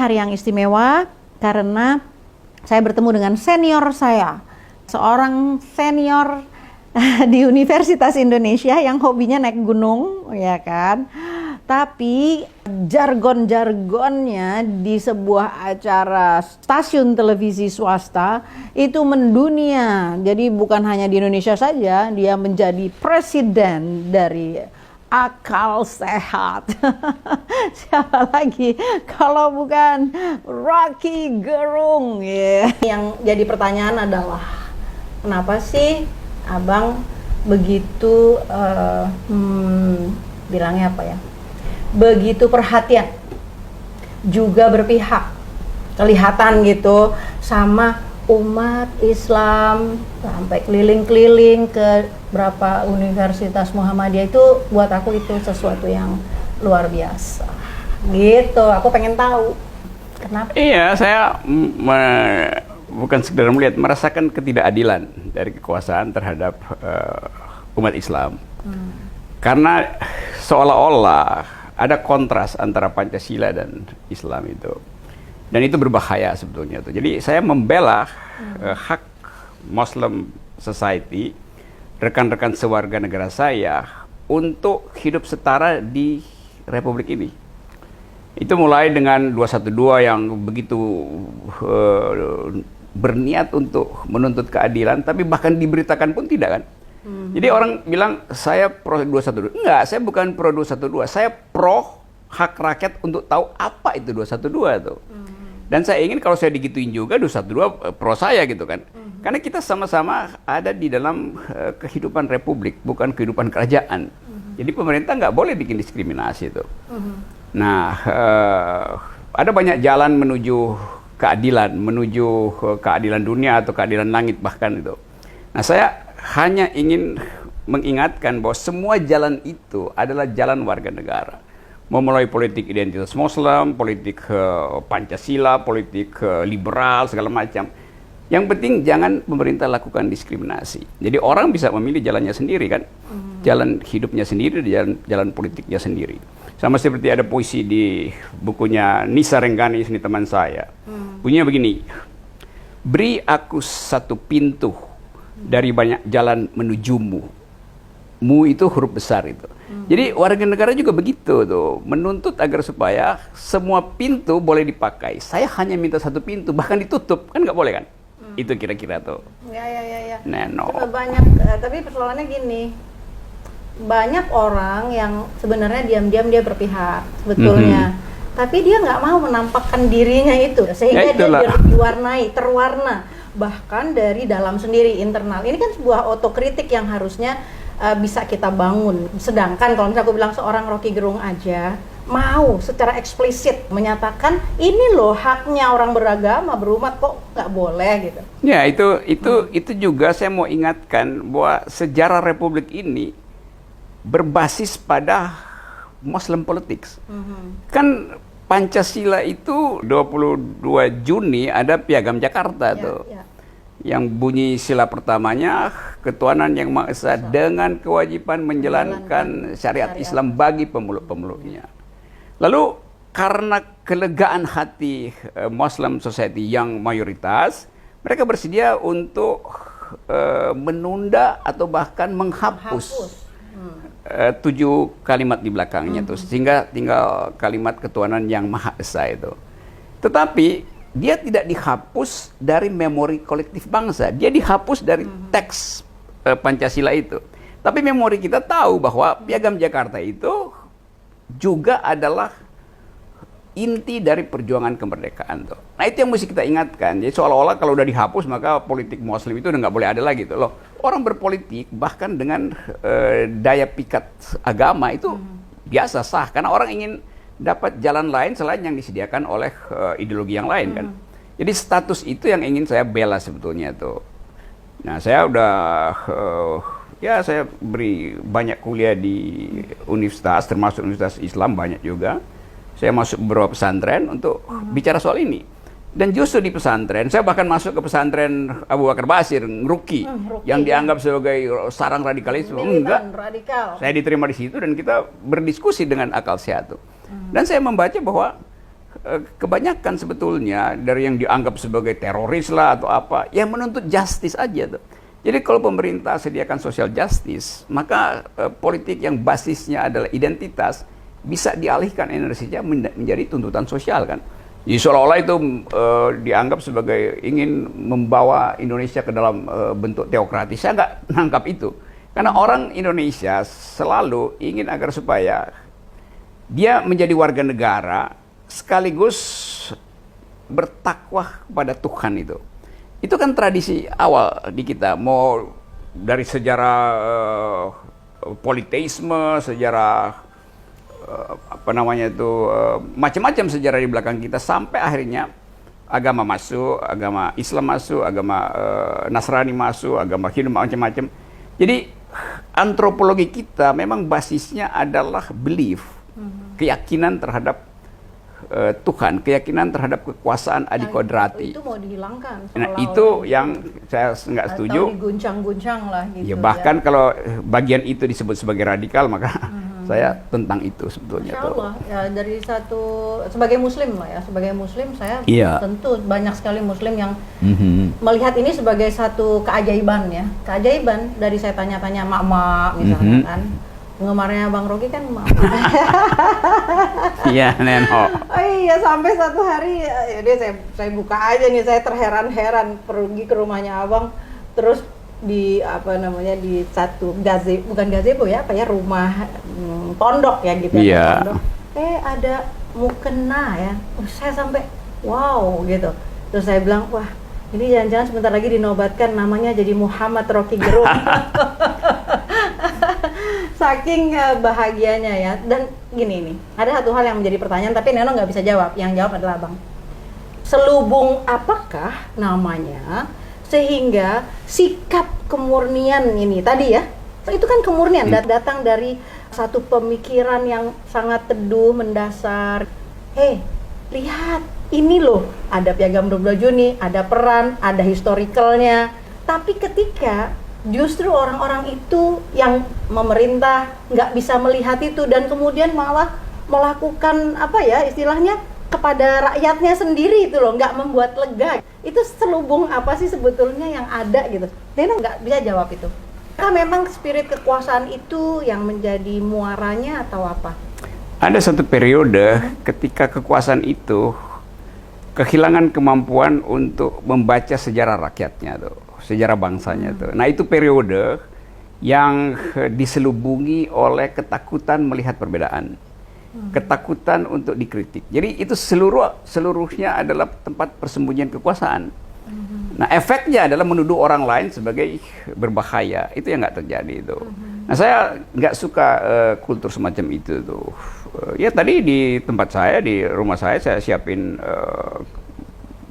hari yang istimewa karena saya bertemu dengan senior saya, seorang senior di Universitas Indonesia yang hobinya naik gunung, ya kan? Tapi jargon-jargonnya di sebuah acara stasiun televisi swasta itu mendunia. Jadi bukan hanya di Indonesia saja, dia menjadi presiden dari Akal Sehat. Siapa lagi kalau bukan Rocky Gerung, ya. Yang jadi pertanyaan adalah, kenapa sih Abang begitu bilangnya apa ya? Begitu perhatian, juga berpihak, kelihatan gitu sama umat Islam, sampai keliling-keliling ke berapa universitas Muhammadiyah. Itu buat aku itu sesuatu yang luar biasa gitu. Aku pengen tahu kenapa. Iya, saya bukan sekedar melihat, merasakan ketidakadilan dari kekuasaan terhadap umat Islam. Karena seolah-olah ada kontras antara Pancasila dan Islam itu. Dan itu berbahaya sebetulnya tuh. Jadi saya membela hak Muslim Society, rekan-rekan sewarga negara saya untuk hidup setara di Republik ini. Itu mulai dengan 212 yang begitu berniat untuk menuntut keadilan, tapi bahkan diberitakan pun tidak kan. Jadi orang bilang saya pro 212. Enggak, saya bukan pro 212. Saya pro hak rakyat untuk tahu apa itu 212 tuh. Dan saya ingin kalau saya digituin juga 212 pro saya gitu kan. Karena kita sama-sama ada di dalam kehidupan republik, bukan kehidupan kerajaan. Jadi pemerintah nggak boleh bikin diskriminasi itu. Nah, ada banyak jalan menuju keadilan, menuju keadilan dunia atau keadilan langit bahkan itu. Nah, saya hanya ingin mengingatkan bahwa semua jalan itu adalah jalan warga negara. Memulai politik identitas Muslim, politik Pancasila, politik liberal, segala macam. Yang penting jangan pemerintah lakukan diskriminasi. Jadi orang bisa memilih jalannya sendiri kan, jalan hidupnya sendiri, jalan politiknya sendiri. Sama seperti ada puisi di bukunya Nisa Renggani, ini teman saya. Bunyinya begini: beri aku satu pintu dari banyak jalan menujumu. Mu itu huruf besar itu. Jadi warga negara juga begitu tuh, menuntut agar supaya semua pintu boleh dipakai. Saya hanya minta satu pintu, bahkan ditutup kan nggak boleh kan? Itu kira-kira tuh. Ya. Neno. Banyak, tapi persoalannya gini, banyak orang yang sebenarnya diam-diam dia berpihak sebetulnya, tapi dia nggak mau menampakkan dirinya itu, sehingga dia terwarna bahkan dari dalam sendiri, internal. Ini kan sebuah otokritik yang harusnya bisa kita bangun. Sedangkan kalau misalnya aku bilang seorang Rocky Gerung aja mau secara eksplisit menyatakan ini loh haknya orang beragama, berumat, kok nggak boleh gitu. Ya, itu juga saya mau ingatkan bahwa sejarah Republik ini berbasis pada Muslim politics. Kan Pancasila itu 22 Juni ada Piagam Jakarta tuh. Yang bunyi sila pertamanya, ketuhanan yang Maha Esa dengan kewajiban menjalankan syariat Islam bagi pemeluk-pemeluknya. Lalu karena kelegaan hati Muslim Society yang mayoritas, mereka bersedia untuk menunda atau bahkan menghapus 7 kalimat di belakangnya tuh, sehingga tinggal kalimat ketuhanan yang Maha Esa itu. Tetapi dia tidak dihapus dari memori kolektif bangsa, dia dihapus dari teks Pancasila itu. Tapi memori kita tahu bahwa Piagam Jakarta itu juga adalah inti dari perjuangan kemerdekaan tuh. Nah, itu yang mesti kita ingatkan. Jadi seolah-olah kalau udah dihapus maka politik Muslim itu udah nggak boleh ada lagi tuh loh. Orang berpolitik bahkan dengan daya pikat agama itu biasa, sah, karena orang ingin dapat jalan lain selain yang disediakan oleh ideologi yang lain kan. Jadi status itu yang ingin saya bela sebetulnya tuh. Nah, saya udah saya beri banyak kuliah di universitas, termasuk universitas Islam banyak juga. Saya masuk beberapa pesantren untuk bicara soal ini. Dan justru di pesantren, saya bahkan masuk ke pesantren Abu Bakar Basir, Ngeruki, yang dianggap sebagai sarang radikalisme. Enggak, radikal. Saya diterima di situ dan kita berdiskusi dengan akal sehat tuh. Dan saya membaca bahwa kebanyakan sebetulnya dari yang dianggap sebagai teroris lah atau apa, yang menuntut justice aja tuh. Jadi kalau pemerintah sediakan social justice, maka politik yang basisnya adalah identitas bisa dialihkan energinya menjadi tuntutan sosial kan. Jadi seolah-olah itu dianggap sebagai ingin membawa Indonesia ke dalam bentuk teokratis. Saya nggak nangkap itu. Karena orang Indonesia selalu ingin agar supaya dia menjadi warga negara sekaligus bertakwa kepada Tuhan itu. Itu kan tradisi awal di kita. Mau dari sejarah politeisme, sejarah macam-macam sejarah di belakang kita sampai akhirnya agama masuk, agama Islam masuk, agama Nasrani masuk, agama Hindu macam-macam. Jadi antropologi kita memang basisnya adalah belief, keyakinan terhadap Tuhan, keyakinan terhadap kekuasaan adikodrati. Itu mau dihilangkan. Nah, itu yang saya nggak setuju. Atau diguncang-guncang lah gitu. Ya bahkan kalau bagian itu disebut sebagai radikal, maka saya tentang itu sebetulnya. Insya Allah, ya dari sebagai Muslim lah ya, sebagai Muslim saya tentu banyak sekali Muslim yang melihat ini sebagai satu keajaiban ya, keajaiban. Dari saya tanya-tanya mak-mak misalnya kan, penggemarnya Bang Rocky kan mak. Iya, Neno. Oh iya, sampai satu hari ya saya buka aja nih, saya terheran-heran pergi ke rumahnya Abang, terus di di satu bukan gazebo ya, rumah pondok ya gitu ya, pondok. Ada mukena ya. Saya sampai wow gitu. Terus saya bilang, wah, ini jangan-jangan sebentar lagi dinobatkan namanya jadi Muhammad Rocky Gerung. Saking bahagianya ya. Dan gini nih, ada satu hal yang menjadi pertanyaan tapi Neno nggak bisa jawab. Yang jawab adalah Abang. Selubung apakah namanya sehingga sikap kemurnian ini tadi ya, itu kan kemurnian datang dari satu pemikiran yang sangat teduh, mendasar. Lihat ini loh, ada Piagam 22 Juni, ada peran, ada historicalnya. Tapi ketika justru orang-orang itu yang memerintah nggak bisa melihat itu dan kemudian malah melakukan istilahnya kepada rakyatnya sendiri itu loh, nggak membuat lega. Itu selubung apa sih sebetulnya yang ada gitu? Neno nggak bisa jawab itu. Apakah memang spirit kekuasaan itu yang menjadi muaranya atau apa? Ada satu periode ketika kekuasaan itu kehilangan kemampuan untuk membaca sejarah rakyatnya tuh, sejarah bangsanya tuh. Nah, itu periode yang diselubungi oleh ketakutan melihat perbedaan. Ketakutan untuk dikritik. Jadi itu seluruhnya adalah tempat persembunyian kekuasaan. Nah, efeknya adalah menuduh orang lain sebagai berbahaya. Itu yang nggak terjadi itu. Nah, saya nggak suka kultur semacam itu tuh. Ya tadi di tempat saya, di rumah saya siapin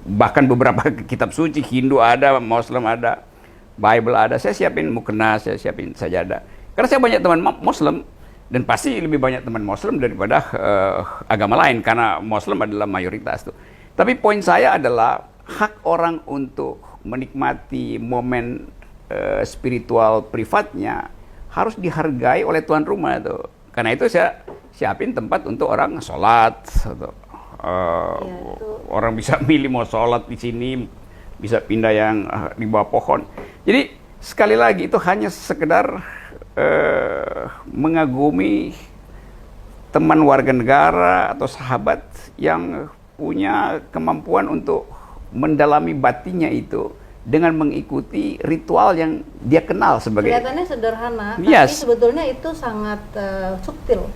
bahkan beberapa kitab suci, Hindu ada, Muslim ada, Bible ada. Saya siapin mukena, saya siapin sajadah. Karena saya banyak teman Muslim. Dan pasti lebih banyak teman Muslim daripada agama lain, karena Muslim adalah mayoritas tuh. Tapi poin saya adalah hak orang untuk menikmati momen spiritual privatnya harus dihargai oleh tuan rumah tuh. Karena itu saya siapin tempat untuk orang sholat. Orang bisa milih mau sholat di sini, bisa pindah yang di bawah pohon. Jadi sekali lagi itu hanya sekedar mengagumi teman warga negara atau sahabat yang punya kemampuan untuk mendalami batinnya itu dengan mengikuti ritual yang dia kenal sebagai. Kelihatannya sederhana, tapi sebetulnya itu sangat subtil.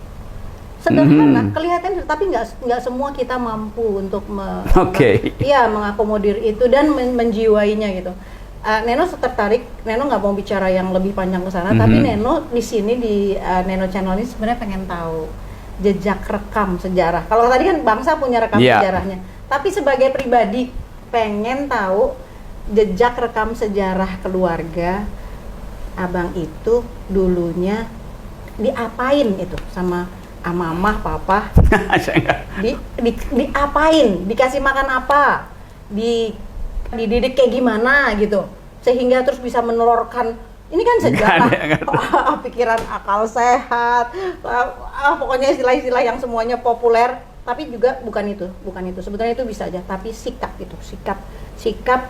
Sederhana, kelihatan, tapi nggak semua kita mampu untuk mengakomodir itu dan menjiwainya gitu. Neno tertarik, Neno nggak mau bicara yang lebih panjang ke sana, tapi Neno di sini di Neno Channel ini sebenarnya pengen tahu jejak rekam sejarah. Kalau tadi kan bangsa punya rekam sejarahnya, tapi sebagai pribadi pengen tahu jejak rekam sejarah keluarga Abang itu dulunya diapain itu sama mamah, papa? Diapain? Dikasih makan apa? Dididik kayak gimana gitu sehingga terus bisa menelurkan ini kan sejarah pikiran akal sehat, pokoknya istilah-istilah yang semuanya populer tapi juga bukan itu sebetulnya itu bisa aja, tapi sikap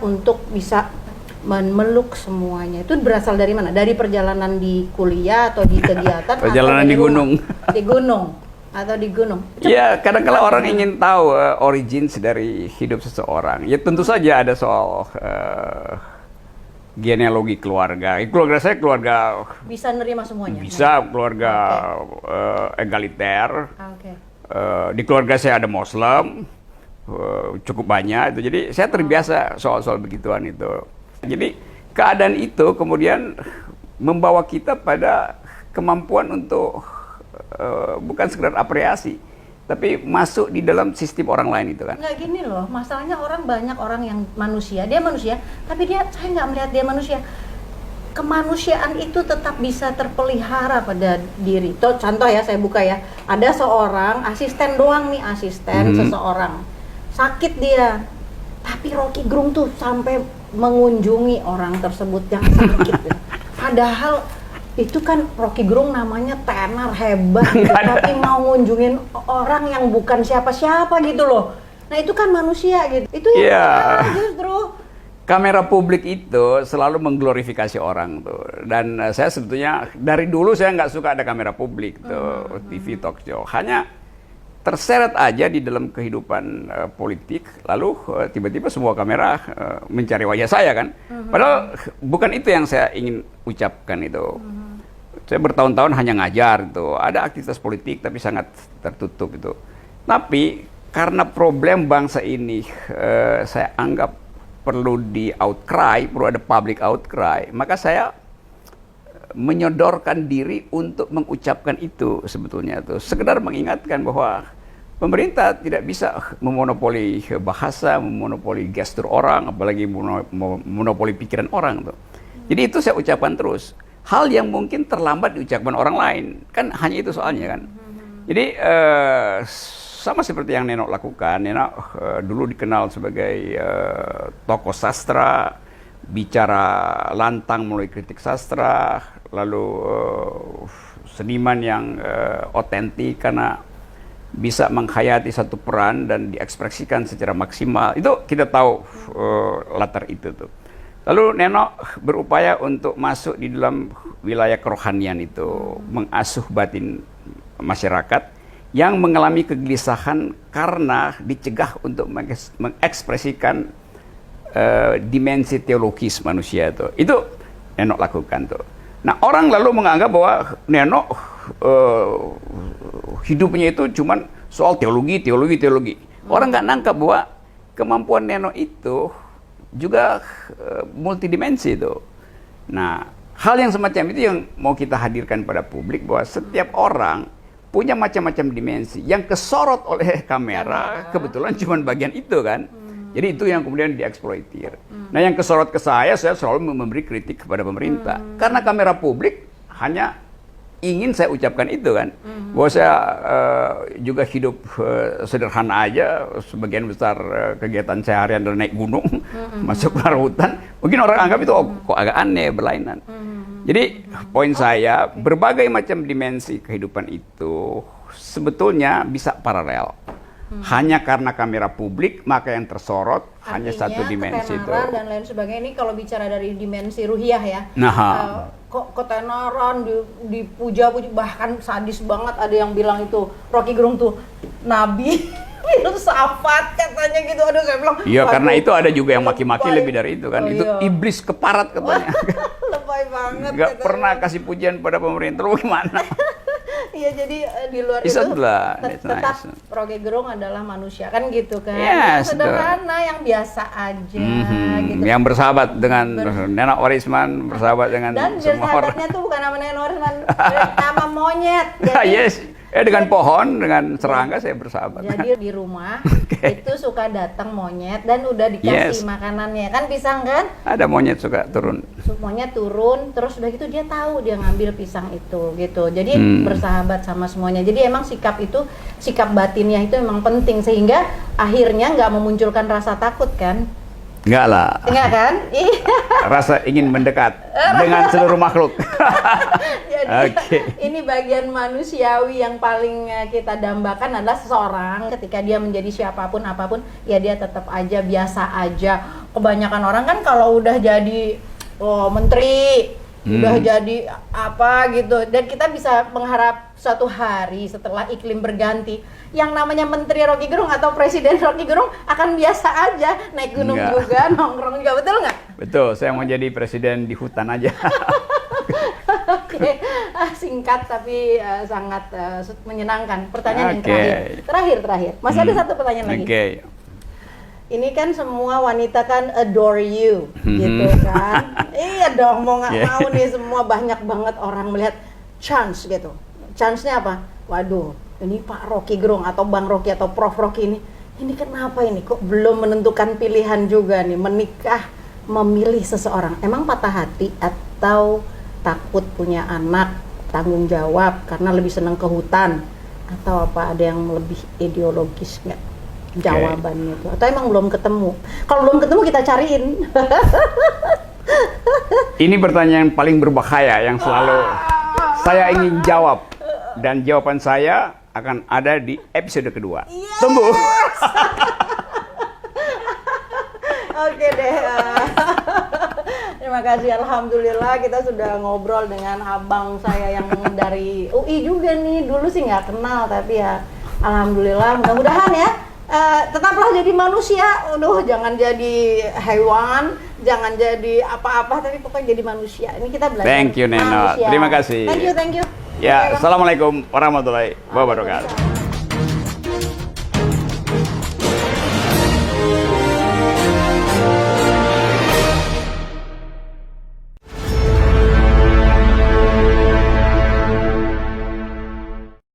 untuk bisa memeluk semuanya itu berasal dari mana? Dari perjalanan di kuliah atau di kegiatan perjalanan atau di gunung di gunung. Ya, kadang-kala orang ingin tahu origins dari hidup seseorang. Ya tentu saja ada soal genealogi keluarga. Keluarga saya keluarga bisa nerima semuanya. Bisa keluarga egaliter. Okay. Di keluarga saya ada Muslim, cukup banyak itu. Jadi saya terbiasa soal-soal begituan itu. Jadi keadaan itu kemudian membawa kita pada kemampuan untuk bukan sekedar apresiasi, tapi masuk di dalam sistem orang lain itu kan. Nggak gini loh, masalahnya banyak orang yang dia manusia, tapi saya nggak melihat dia manusia. Kemanusiaan itu tetap bisa terpelihara pada diri. Contoh ya, saya buka ya, ada seorang asisten doang nih, seseorang sakit dia, tapi Rocky Gerung tuh sampai mengunjungi orang tersebut yang sakit. Padahal itu kan Rocky Gerung namanya tenar hebat gitu, tapi mau ngunjungin orang yang bukan siapa-siapa gitu loh. Nah itu kan manusia gitu. Itu yang justru kamera publik itu selalu mengglorifikasi orang tuh. Dan saya sebetulnya dari dulu saya nggak suka ada kamera publik tuh, TV talk show. Hanya terseret aja di dalam kehidupan politik, lalu tiba-tiba semua kamera mencari wajah saya kan. Padahal bukan itu yang saya ingin ucapkan itu. Saya bertahun-tahun hanya ngajar itu. Ada aktivitas politik tapi sangat tertutup itu. Tapi karena problem bangsa ini saya anggap perlu perlu ada public outcry, maka saya menyodorkan diri untuk mengucapkan itu sebetulnya tuh, sekedar mengingatkan bahwa pemerintah tidak bisa memonopoli bahasa, memonopoli gestur orang, apalagi memonopoli pikiran orang tuh. Jadi itu saya ucapkan terus. Hal yang mungkin terlambat diucapkan orang lain, kan hanya itu soalnya kan. Jadi sama seperti yang Nenok lakukan. Nenok dulu dikenal sebagai tokoh sastra, bicara lantang melalui kritik sastra, lalu seniman yang otentik karena bisa menghayati satu peran dan diekspresikan secara maksimal. Itu kita tahu latar itu tuh. Lalu Nenok berupaya untuk masuk di dalam wilayah kerohanian itu, mengasuh batin masyarakat yang mengalami kegelisahan karena dicegah untuk mengekspresikan dimensi teologis manusia itu. Itu Nenok lakukan tuh. Nah, orang lalu menganggap bahwa Nenok hidupnya itu cuman soal teologi. Orang nggak nangkap bahwa kemampuan Nenok itu juga multidimensi itu. Nah, hal yang semacam itu yang mau kita hadirkan pada publik, bahwa setiap orang punya macam-macam dimensi yang kesorot oleh kamera, kebetulan cuma bagian itu kan. Jadi itu yang kemudian dieksploitir. Nah, yang kesorot ke saya selalu memberi kritik kepada pemerintah. Karena kamera publik hanya ingin saya ucapkan itu kan. Bahwa saya juga hidup sederhana aja, sebagian besar kegiatan saya harian adalah naik gunung, masuk ke hutan. Mungkin orang anggap itu kok agak aneh, berlainan. Jadi poin saya, berbagai macam dimensi kehidupan itu sebetulnya bisa paralel. Hanya karena kamera publik, maka yang tersorot hanya satu dimensi itu. Dan lain sebagainya. Ini kalau bicara dari dimensi ruhiyah ya. Kok ketenaran, dipuja-puja, bahkan sadis banget, ada yang bilang itu Rocky Gerung tuh nabi, filsafat katanya gitu. Aduh, saya bilang. Iya, karena itu ada juga yang maki-maki lebih dari itu kan. Itu iblis keparat katanya. Lebay banget. Gak pernah kasih pujian pada pemerintah, lu gimana? Iya, jadi di luar itu tetap Rocky Gerung adalah manusia kan gitu kan. Yes, sederhana, yang biasa aja gitu. Yang bersahabat dengan Nenok Warisman, bersahabat dengan semua orang. Dan bersahabatnya tuh bukan nama Nenok Warisman, nama monyet. Jadi, yes. Dengan pohon, dengan serangga saya bersahabat. Jadi di rumah itu suka datang monyet dan udah dikasih makanannya kan, pisang kan? Ada monyet suka turun. Monyet turun, terus udah gitu dia tahu dia ngambil pisang itu gitu. Jadi bersahabat sama semuanya. Jadi emang sikap itu, sikap batinnya itu emang penting, sehingga akhirnya nggak memunculkan rasa takut kan? Enggak lah. Enggak kan? Rasa ingin mendekat dengan seluruh makhluk. Jadi ini bagian manusiawi yang paling kita dambakan adalah seseorang ketika dia menjadi siapapun apapun, ya dia tetap aja biasa aja. Kebanyakan orang kan kalau udah jadi menteri, udah jadi apa gitu, dan kita bisa mengharap suatu hari setelah iklim berganti, yang namanya Menteri Rocky Gerung atau Presiden Rocky Gerung akan biasa aja, naik gunung juga, nongkrong juga, betul nggak? Betul, saya mau jadi presiden di hutan aja. Oke, singkat tapi sangat menyenangkan. Pertanyaan yang terakhir. Masih ada satu pertanyaan lagi. Ini kan semua wanita kan adore you, gitu kan? Iya dong, mau nggak mau nih, semua banyak banget orang melihat chance gitu. Chance-nya apa? Waduh, ini Pak Rocky Gerung atau Bang Rocky atau Prof Rocky ini kenapa ini kok belum menentukan pilihan juga nih, menikah, memilih seseorang. Emang patah hati atau takut punya anak, tanggung jawab karena lebih senang ke hutan, atau apa, ada yang lebih ideologis nggak jawabannya itu, atau emang belum ketemu? Kalau belum ketemu kita cariin. Ini pertanyaan paling berbahaya yang selalu saya ingin jawab, dan jawaban saya akan ada di episode kedua. Tunggu. Oke deh. Terima kasih, alhamdulillah kita sudah ngobrol dengan abang saya yang dari UI juga nih. Dulu sih nggak kenal, tapi ya alhamdulillah, mudah-mudahan ya tetaplah jadi manusia. Jangan jadi hewan, jangan jadi apa-apa, tapi pokoknya jadi manusia. Ini kita belajar. Thank you, Neno. Terima kasih. Thank you. Ya, assalamualaikum warahmatullahi wabarakatuh.